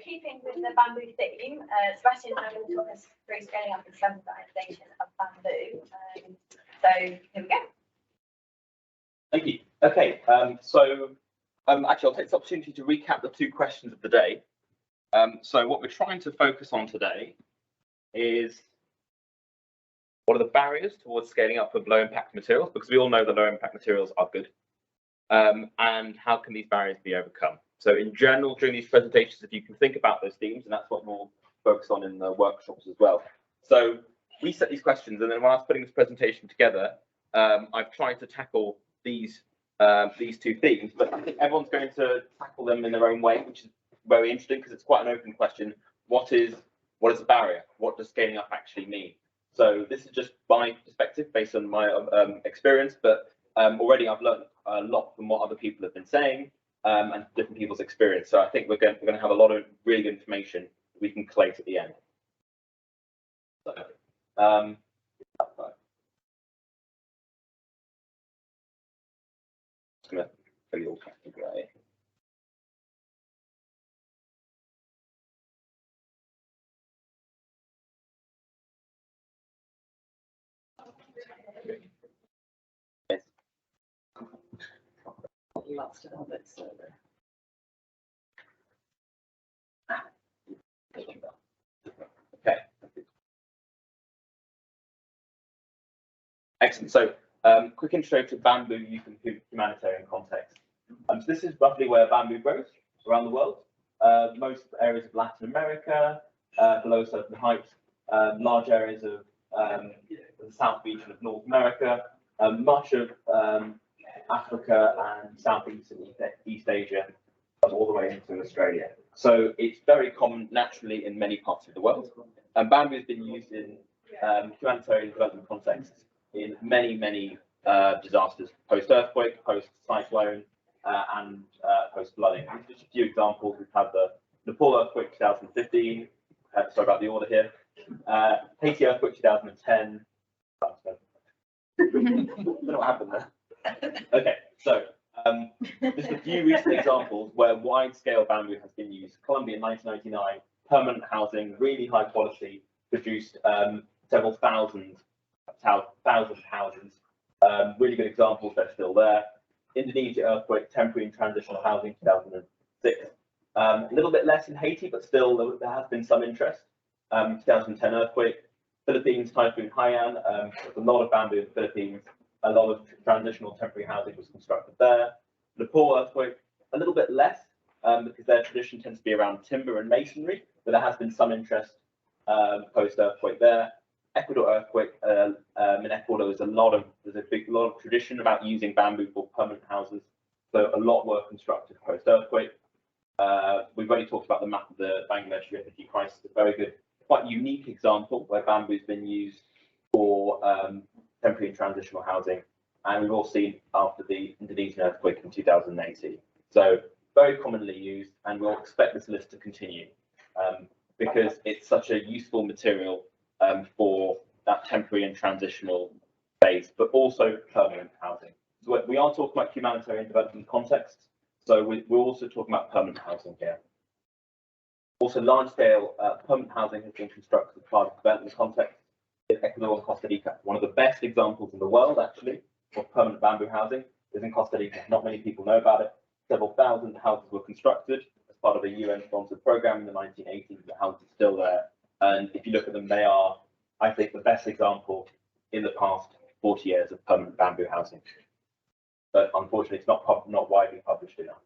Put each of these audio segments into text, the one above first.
keeping with the bamboo theme, Sebastian is now going to talk us through scaling up and standardisation of bamboo. So here we go. Thank you. Okay, actually I'll take this opportunity to recap the two questions of the day. So what we're trying to focus on today is what are the barriers towards scaling up of low impact materials, because we all know that low impact materials are good, and how can these barriers be overcome. So in general, during these presentations, if you can think about those themes, and that's what we'll focus on in the workshops as well. So we set these questions, and then when I was putting this presentation together, I've tried to tackle these two themes, but I think everyone's going to tackle them in their own way, which is very interesting because it's quite an open question. What is a barrier? What does scaling up actually mean? So this is just my perspective based on my experience, but already I've learned a lot from what other people have been saying and different people's experience. So I think we're going to have a lot of really good information we can collate at the end. So, just going to fill you all grey. Lots of it, so Okay. Excellent. So, quick intro to bamboo used in humanitarian context. So this is roughly where bamboo grows around the world. Most areas of Latin America, below a certain height, large areas of the south region of North America, much of Africa and Southeast and East Asia, all the way into Australia. So it's very common naturally in many parts of the world. And bamboo has been used in humanitarian development contexts in many disasters, post-earthquake, post-cyclone, and post-flooding. Just a few examples. We've had the Nepal earthquake 2015. Sorry about the order here. Haiti earthquake 2010. I don't know what happened there. Okay, so just a few recent examples where wide-scale bamboo has been used. Colombia in 1999, permanent housing, really high quality, produced several thousand houses. Really good examples, they're still there. Indonesia earthquake, temporary and transitional housing, 2006. A little bit less in Haiti, but still there has been some interest. 2010 earthquake. Philippines, Typhoon Haiyan, there's a lot of bamboo in the Philippines. A lot of transitional temporary housing was constructed there. Nepal earthquake, a little bit less, because their tradition tends to be around timber and masonry, but there has been some interest post-earthquake there. Ecuador earthquake, in Ecuador, there's a lot of tradition about using bamboo for permanent houses, so a lot were constructed post-earthquake. We've already talked about the map of the Bangladesh refugee crisis, a very good, quite unique example where bamboo's been used for temporary and transitional housing, and we've all seen after the Indonesian earthquake in 2018. So very commonly used, and we'll expect this list to continue because it's such a useful material for that temporary and transitional phase, but also permanent housing. So we are talking about humanitarian development contexts, so we're also talking about permanent housing here. Also, large-scale permanent housing has been constructed as part of development context. Ecuador and Costa Rica, one of the best examples in the world, actually, of permanent bamboo housing is in Costa Rica. Not many people know about it. Several thousand houses were constructed as part of a UN-sponsored program in the 1980s. The houses are still there, and if you look at them, they are, I think, the best example in the past 40 years of permanent bamboo housing. But unfortunately, it's not widely published enough.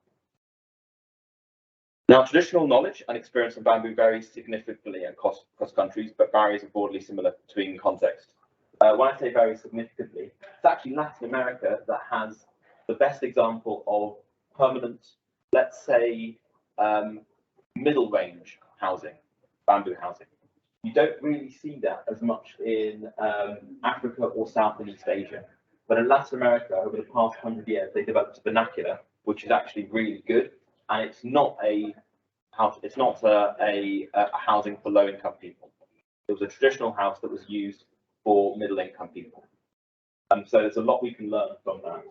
Now, traditional knowledge and experience of bamboo varies significantly across countries, but barriers are broadly similar between contexts. When I say very significantly, it's actually Latin America that has the best example of permanent, let's say, middle range housing, bamboo housing. You don't really see that as much in Africa or South and East Asia. But in Latin America, over the past 100 years, they developed a vernacular, which is actually really good. And it's not a housing for low-income people. It was a traditional house that was used for middle-income people. So there's a lot we can learn from that.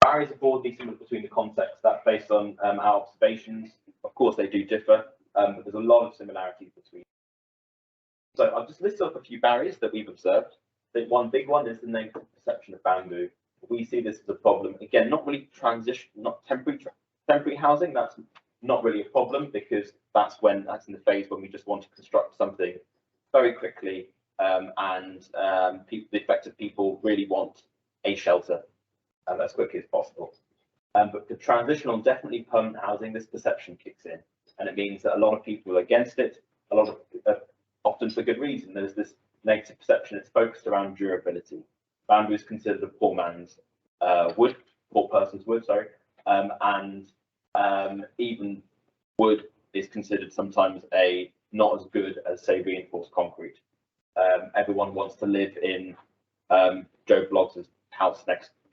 Barriers are broadly similar between the contexts. That's based on our observations of course, they do differ, but there's a lot of similarities between. So I've just listed off a few barriers that we've observed. I think one big one is the negative perception of bamboo. We see this as a problem. Again, not really not temporary housing. That's not really a problem because that's in the phase when we just want to construct something very quickly, and the affected people really want a shelter as quickly as possible. But for transitional and definitely permanent housing, this perception kicks in, and it means that a lot of people are against it. A lot of often for good reason. There's this negative perception. It's focused around durability. Bamboo is considered a poor man's poor person's wood, sorry, and even wood is considered sometimes not as good as, say, reinforced concrete. Everyone wants to live in Joe Bloggs'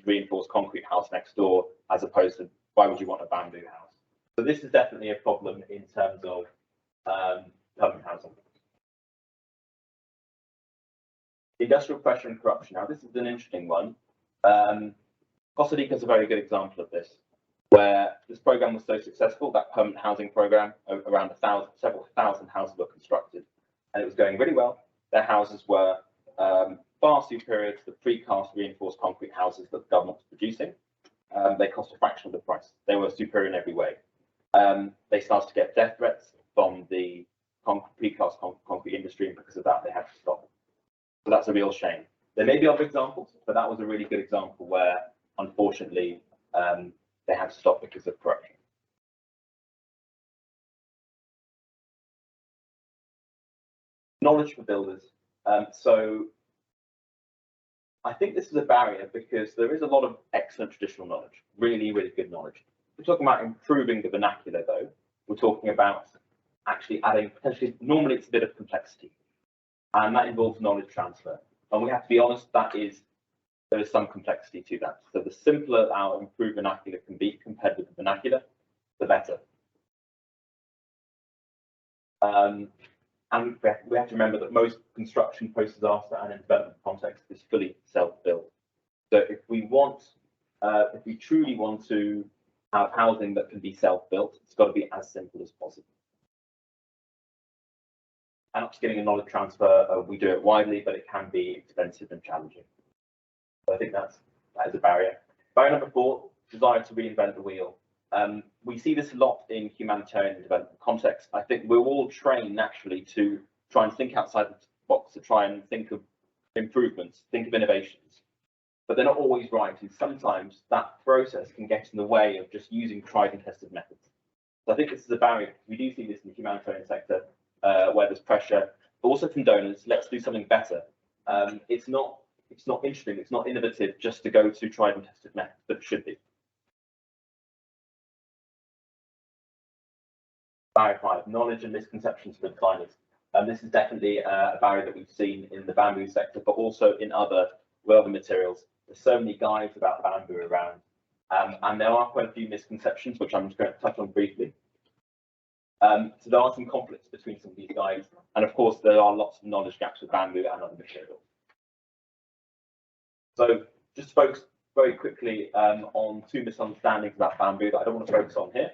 reinforced concrete house next door, as opposed to why would you want a bamboo house? So this is definitely a problem in terms of permanent housing. Industrial pressure and corruption. Now, this is an interesting one. Costa Rica is a very good example of this, where this program was so successful, that permanent housing program, around several thousand houses were constructed, and it was going really well. Their houses were far superior to the precast reinforced concrete houses that the government was producing. They cost a fraction of the price. They were superior in every way. They started to get death threats from the precast concrete industry, and because of that, they had to stop. So that's a real shame. There may be other examples, but that was a really good example where, unfortunately, they had to stop because of corruption. Knowledge for builders. So I think this is a barrier because there is a lot of excellent traditional knowledge, really, really good knowledge. We're talking about improving the vernacular, though. We're talking about actually adding potentially, normally it's a bit of complexity, and that involves knowledge transfer. And we have to be honest, there is some complexity to that. So the simpler our improved vernacular can be compared with the vernacular, the better. And we have to remember that most construction post-disaster and in development context is fully self-built. So if we truly want to have housing that can be self-built, it's got to be as simple as possible. And upskilling and knowledge transfer, we do it widely, but it can be expensive and challenging. So I think that is a barrier. Barrier number 4, desire to reinvent the wheel. We see this a lot in humanitarian development context. I think we're all trained naturally to try and think outside the box, to try and think of improvements, think of innovations, but they're not always right. And sometimes that process can get in the way of just using tried and tested methods. So I think this is a barrier. We do see this in the humanitarian sector where there's pressure, but also from donors. Let's do something better. It's not interesting. It's not innovative just to go to tried and tested methods, but it should be. Barrier 5, knowledge and misconceptions for designers. This is definitely a barrier that we've seen in the bamboo sector, but also in other materials. There's so many guides about bamboo around, and there are quite a few misconceptions, which I'm just going to touch on briefly. So there are some conflicts between some of these guides, and of course there are lots of knowledge gaps with bamboo and other materials. So just focus very quickly on 2 misunderstandings about bamboo that I don't want to focus on here,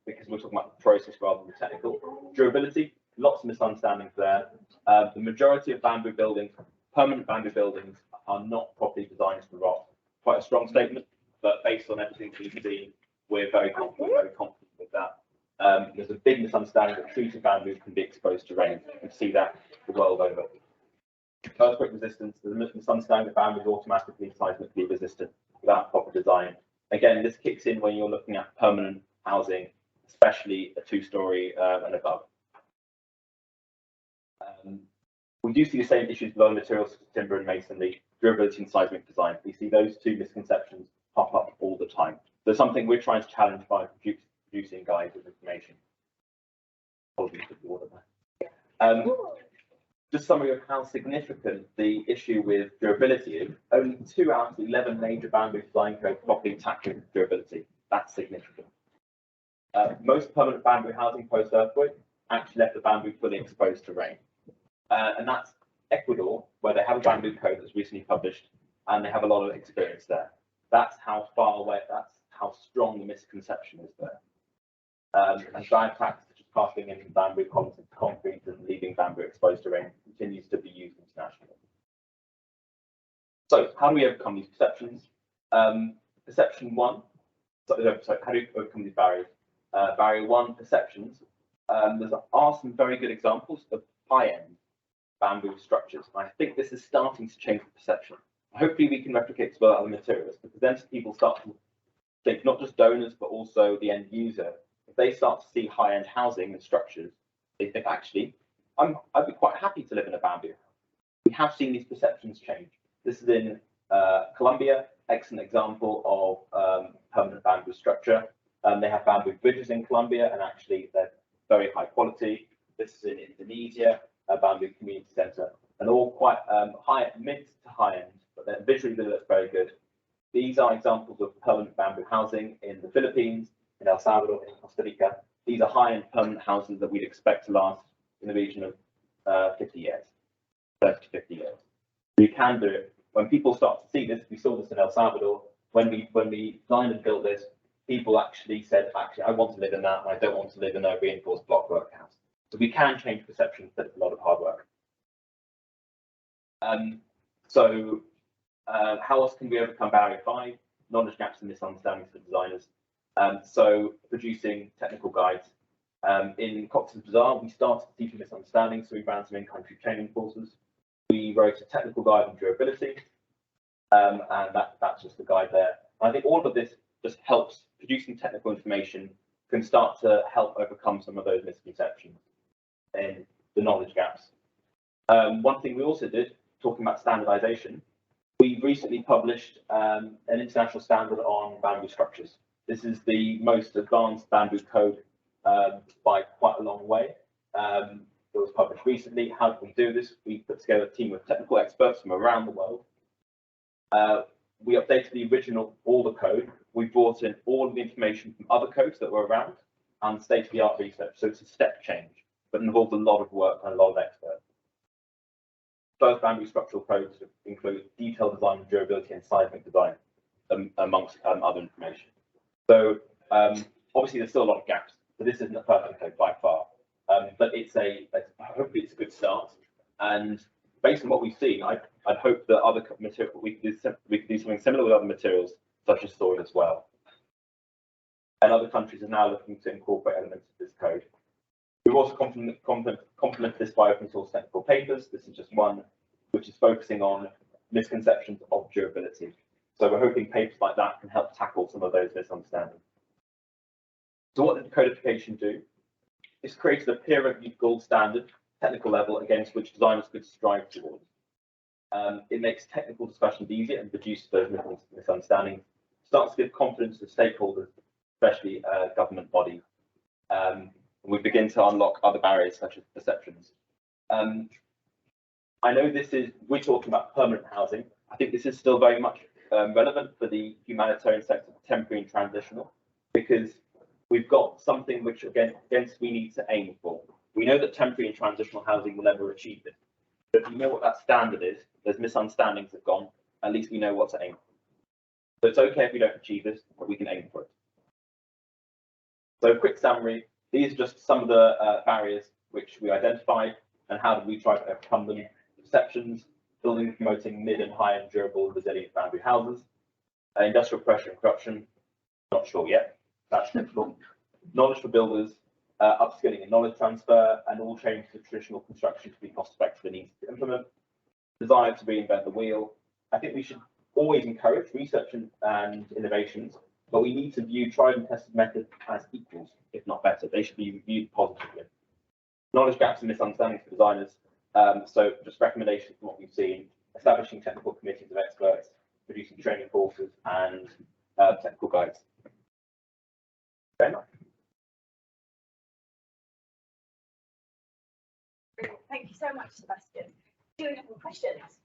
because we're talking about the process rather than the technical. Durability, lots of misunderstandings there. The majority of bamboo buildings, permanent bamboo buildings, are not properly designed to rot. Quite a strong statement, but based on everything we've seen, we're very confident with that. There's a big misunderstanding that treated bamboo can be exposed to rain. You can see that the world over. Earthquake resistance, there's a misunderstanding that bamboo is automatically seismically resistant without proper design. Again, this kicks in when you're looking at permanent housing, especially a 2-story and above. We do see the same issues with other materials, timber and masonry, durability and seismic design. We see those 2 misconceptions pop up all the time. So something we're trying to challenge by producing guides of information. Apologies for the order there. Just summary of how significant the issue with durability is. Only 2 out of 11 major bamboo design codes properly tackle durability. That's significant. Most permanent bamboo housing post-earthquake actually left the bamboo fully exposed to rain. And that's Ecuador, where they have a bamboo code that's recently published, and they have a lot of experience there. That's how far away, that's how strong the misconception is there. And drying practice such as casting in bamboo concrete and leaving bamboo exposed to rain continues to be used internationally. So how do we overcome these perceptions? Perception one, sorry, how do we overcome these barriers? Barrier one, perceptions. There are some very good examples of high-end bamboo structures. And I think this is starting to change the perception. Hopefully we can replicate as well other materials, because then people start to think, not just donors, but also the end user. If they start to see high-end housing and structures, they think, actually, I'd be quite happy to live in a bamboo. We have seen these perceptions change. This is in Colombia, excellent example of permanent bamboo structure. They have bamboo bridges in Colombia, and actually they're very high quality. This is in Indonesia, a bamboo community center, and all quite mid to high end, but then visually they look very good. These are examples of permanent bamboo housing in the Philippines, in El Salvador, in Costa Rica. These are high-end permanent houses that we'd expect to last in the region of 50 years, 30 to 50 years. You can do it. When people start to see this, we saw this in El Salvador. When we designed and built this, people actually said, actually, I want to live in that, and I don't want to live in a reinforced block workhouse. So we can change perceptions, but it's a lot of hard work. How else can we overcome barrier 5? Knowledge gaps and misunderstandings for designers. So producing technical guides. In Cox's Bazaar, we started teaching misunderstandings, so we ran some in-country training courses. We wrote a technical guide on durability, and that's just the guide there. I think all of this just helps. Producing technical information can start to help overcome some of those misconceptions and the knowledge gaps. One thing we also did, talking about standardization, we recently published an international standard on bamboo structures. This is the most advanced bamboo code by quite a long way. It was published recently. How did we do this? We put together a team of technical experts from around the world. We updated the original older code. We brought in all of the information from other codes that were around and state-of-the-art research. So it's a step change, but involved a lot of work and a lot of experts. First bamboo structural codes include detailed design, durability, and seismic design, amongst other information. So obviously there's still a lot of gaps, but this isn't a perfect code by far. But hopefully it's a good start. And based on what we've seen, I'd hope that other material we could do something similar with other materials, such as soil as well. And other countries are now looking to incorporate elements of this code. We've also complemented this by open source technical papers. This is just one which is focusing on misconceptions of durability. So we're hoping papers like that can help tackle some of those misunderstandings. So what did codification do? It's created a peer-reviewed gold standard technical level against which designers could strive towards. It makes technical discussions easier and reduces those misunderstandings. Starts to give confidence to stakeholders, especially government bodies. We begin to unlock other barriers such as perceptions. I know we're talking about permanent housing. I think this is still very much relevant for the humanitarian sector, temporary and transitional, because we've got something which we need to aim for. We know that temporary and transitional housing will never achieve this. But if we know what that standard is, those misunderstandings have gone, at least we know what to aim for. So it's okay if we don't achieve this, but we can aim for it. So quick summary, these are just some of the barriers which we identified and how did we try to overcome them. Perceptions, building and promoting mid and high-end durable resilient bamboo houses. Industrial pressure and corruption, not sure yet, that's difficult. Knowledge for builders, upskilling and knowledge transfer, and all changes to traditional construction to be cost-effective and easy to implement. Desire to reinvent the wheel. I think we should always encourage research and innovations, but we need to view tried and tested methods as equals, if not better. They should be reviewed positively. Knowledge gaps and misunderstandings for designers. So just recommendations from what we've seen, establishing technical committees of experts, producing training courses and technical guides. Very much. Thank you so much, Sebastian. Do you have any questions?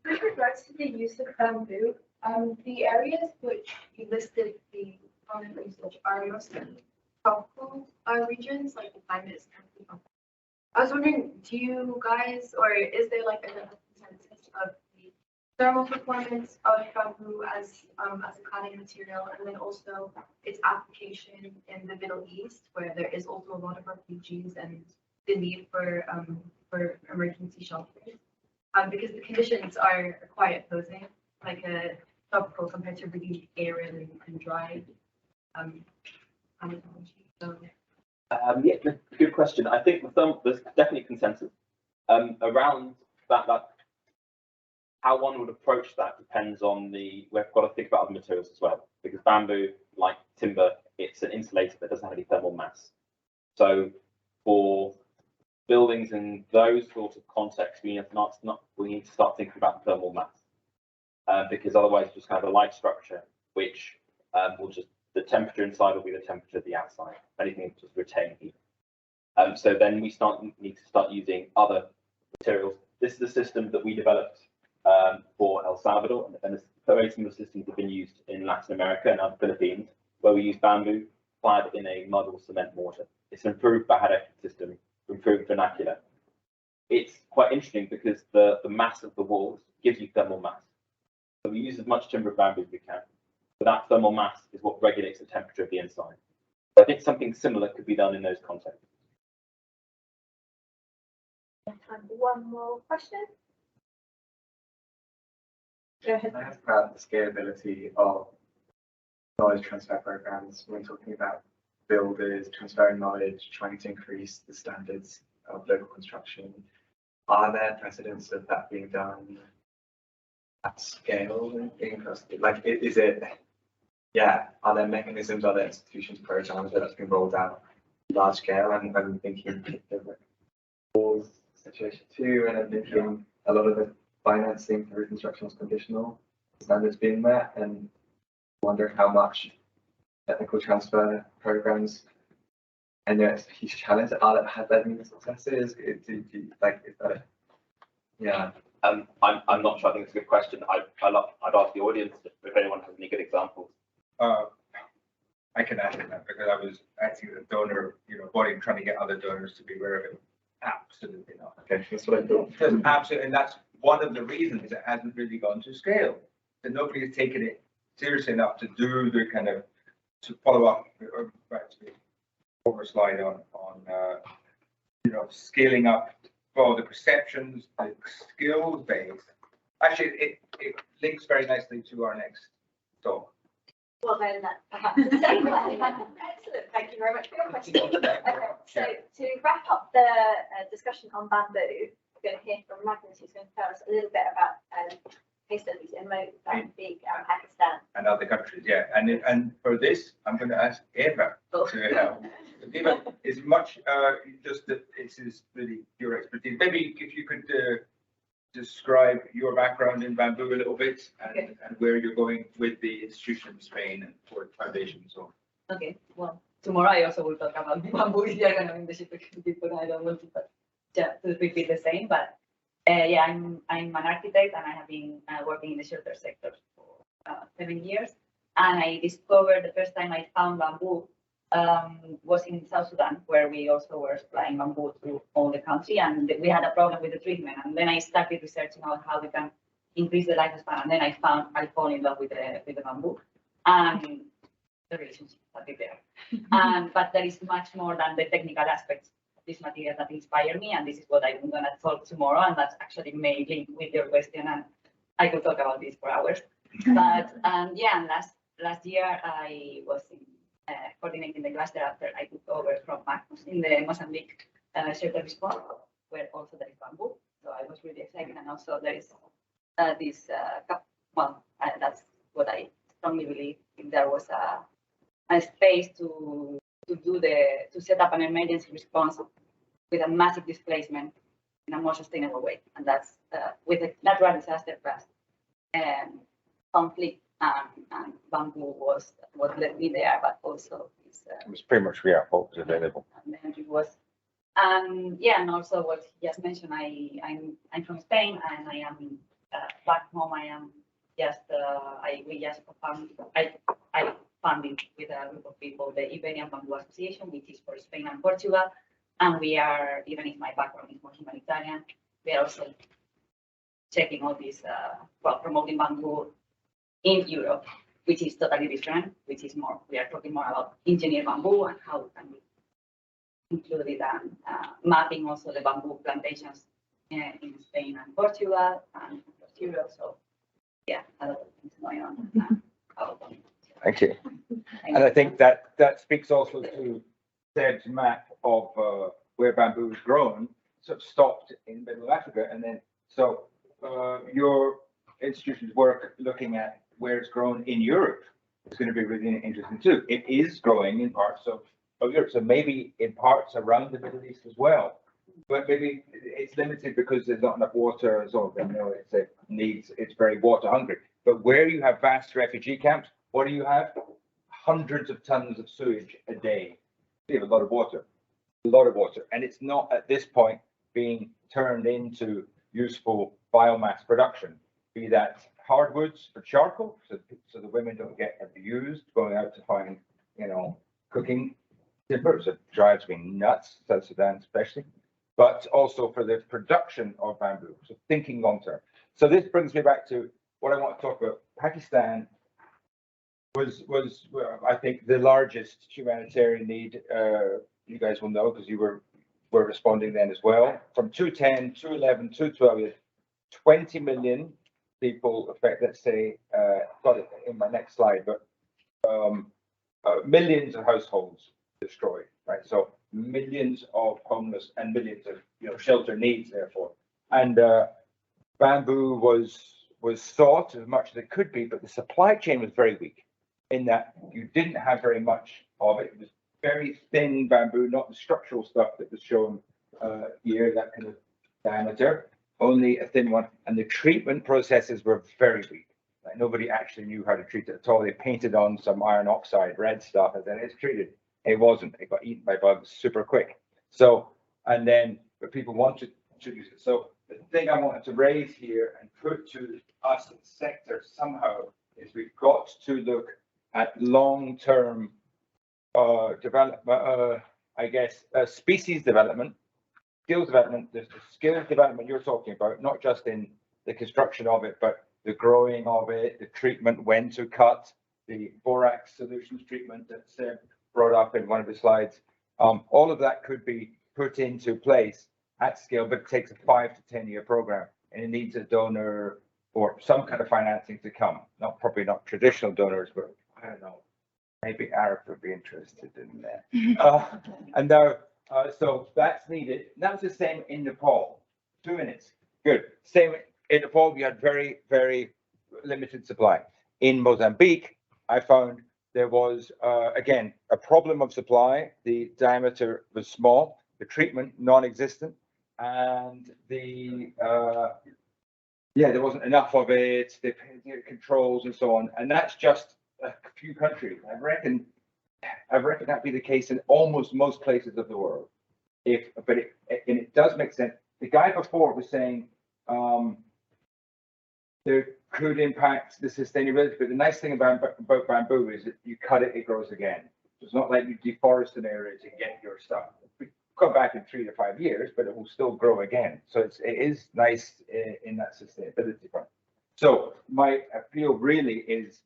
With regards to the use of bamboo, the areas which you listed the common research are mostly tropical regions, like the climate is kind of. I was wondering, do you guys, or is there like a consensus of the thermal performance of bamboo as a cladding material, and then also its application in the Middle East, where there is also a lot of refugees and the need for emergency shelters. Because the conditions are quite opposing, like a tropical compared to really arid and dry climatology. So, Yeah, good question. I think there's definitely consensus around that. How one would approach that depends on we've got to think about other materials as well, because bamboo, like timber, it's an insulator that doesn't have any thermal mass. So for buildings in those sort of contexts, we need to start thinking about thermal mass, because otherwise you just have a light structure, which will just, the temperature inside will be the temperature of the outside. Anything will just retain heat. So then we need to start using other materials. This is a system that we developed for El Salvador, and very similar systems have been used in Latin America and the Philippines, where we use bamboo clad in a mud or cement mortar. It's an improved Bahadek system, improved vernacular. It's quite interesting because the mass of the walls gives you thermal mass. So we use as much timber of bamboo as we can, but that thermal mass is what regulates the temperature of the inside. So I think something similar could be done in those contexts. Time for one more question. Go ahead. I ask about the scalability of knowledge transfer programs when talking about builders transferring knowledge, trying to increase the standards of local construction. Are there precedents of that being done at scale? Like, is it, yeah, are there mechanisms, are there institutions, programs where that's been rolled out large scale? And I'm thinking of like situation too, and I'm thinking a lot of the financing for reconstruction is conditional, standards being met, and wonder how much technical transfer programs, and it's a huge challenge. Have there been successes? Yeah. I'm not sure. I think it's a good question. I'd ask the audience if anyone has any good examples. I can answer that because I was actually the donor, body trying to get other donors to be aware of it. Absolutely not. Okay, that's what I thought. Absolutely, and that's one of the reasons it hasn't really gone to scale. That nobody has taken it seriously enough to do the kind of, to follow up, back to the former slide on scaling up for the perceptions, the skills base. Actually, it links very nicely to our next talk. Well, then perhaps the same way. Excellent. Thank you very much for your question. Okay, so to wrap up the discussion on bamboo, we're going to hear from Magnus, who's going to tell us a little bit about case studies in Mozambique and Pakistan. And other countries, yeah. And for this, I'm going to ask Eva to help. Eva is much just that this is really your expertise. Maybe if you could describe your background in bamboo a little bit and where you're going with the institution in Spain and for Foundation and so on. Okay, well, tomorrow I also will talk about bamboo if you're going to in the ship, but I don't want to repeat the same. But yeah, I'm an architect and I have been working in the shelter sector for 7 years. And I discovered the first time I found bamboo was in South Sudan, where we also were supplying bamboo to all the country, and we had a problem with the treatment. And then I started researching on how we can increase the lifespan. And then I fall in love with the bamboo, and the relationship started there. But there is much more than the technical aspects of this material that inspire me, and this is what I'm going to talk tomorrow. And that's actually may link with your question, and I could talk about this for hours. But yeah, and last year I was coordinating the cluster after I took over from Magnus in the Mozambique shelter response, where also there is bamboo. So I was really excited, and also there is this. That's what I strongly believe. If there was a space to set up an emergency response with a massive displacement in a more sustainable way, and that's with a natural disaster plus conflict. And bamboo was what led me there, but also it was pretty much what was available. And then it was, yeah, and also what he just mentioned. I'm from Spain, and I am back home. I am just I funded with a group of people the Iberian Bamboo Association, which is for Spain and Portugal, and we are, even if my background is more humanitarian, we are also checking all these, well, promoting bamboo in Europe, which is totally different, which is more, we are talking more about engineered bamboo and how we can include it and mapping also the bamboo plantations in Spain and Portugal and across Europe. So yeah, a lot of things going on. Thank you. Thank And I you. think that speaks also to Seb's map of where bamboo is grown, sort of stopped in middle Africa. And then, so your institution's work looking at where it's grown in Europe is going to be really interesting too. It is growing in parts of Europe, so maybe in parts around the Middle East as well. But maybe it's limited because there's not enough water and so on. You know, it's very water hungry. But where you have vast refugee camps, what do you have? Hundreds of tons of sewage a day. You have a lot of water, and it's not at this point being turned into useful biomass production. Be that hardwoods for charcoal, so the women don't get abused going out to find, you know, cooking timbers. It drives me nuts, South Sudan especially, but also for the production of bamboo. So thinking long term. So this brings me back to what I want to talk about. Pakistan was I think the largest humanitarian need. You guys will know because you were responding then as well. From 2010, 2011, 2012, 20 million people affect. Let's say, got it in my next slide, but millions of households destroyed. Right, so millions of homeless and millions of shelter needs. Therefore, and bamboo was sought as much as it could be, but the supply chain was very weak. In that you didn't have very much of it. It was very thin bamboo, not the structural stuff that was shown here, that kind of diameter, only a thin one. And the treatment processes were very weak. Like nobody actually knew how to treat it at all. They painted on some iron oxide, red stuff, and then it's treated. It wasn't. It got eaten by bugs super quick. So, and then, but people wanted to use it. So the thing I wanted to raise here and put to us in the sector somehow is we've got to look at long-term development, I guess, species development, skills development, the skills development you're talking about, not just in the construction of it, but the growing of it, the treatment, when to cut, the borax solutions treatment that Seb brought up in one of the slides. All of that could be put into place at scale, but it takes a 5 to 10 year program, and it needs a donor or some kind of financing to come. Probably not traditional donors, but I don't know. Maybe Arab would be interested in that. And now, so that's needed. That was the same in Nepal. 2 minutes. Good. Same in Nepal. We had very, very limited supply. In Mozambique, I found there was again a problem of supply. The diameter was small, the treatment non-existent, and the there wasn't enough of it. The controls and so on, and that's just a few countries. I reckon that'd be the case in almost most places of the world. But it does make sense. The guy before was saying there could impact the sustainability, but the nice thing about bamboo is that you cut it, it grows again. It's not like you deforest an area to get your stuff. We come back in 3 to 5 years, but it will still grow again. So it is nice in that sustainability front. So my appeal really is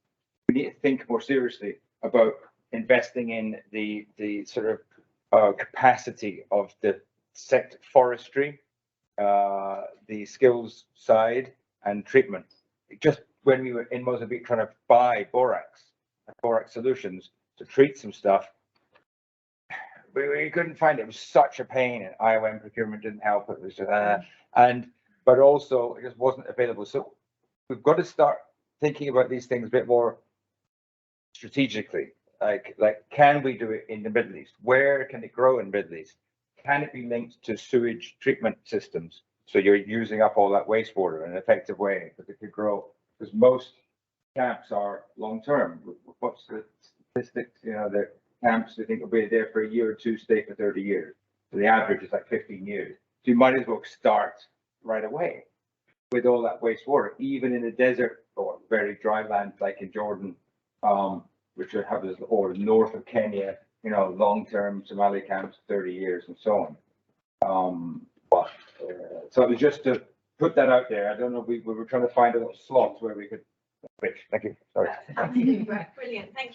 we need to think more seriously about investing in the sort of capacity of the sector, forestry, the skills side, and treatment. Just when we were in Mozambique trying to buy borax solutions to treat some stuff, we couldn't find it. It was such a pain, and IOM procurement didn't help. It was just, but also it just wasn't available. So we've got to start thinking about these things a bit more strategically. Like can we do it in the Middle East? Where can it grow in the Middle East? Can it be linked to sewage treatment systems? So you're using up all that wastewater in an effective way, because it could grow. Because most camps are long term. What's the statistics? The camps I think will be there for a year or two, stay for 30 years. So the average is like 15 years. So you might as well start right away with all that wastewater, even in a desert or very dry land like in Jordan, which would have this, or north of Kenya, long-term Somali camps, 30 years and so on. So it was just to put that out there. I don't know, we were trying to find a little slot where we could switch. Thank you, sorry. Brilliant, thank you.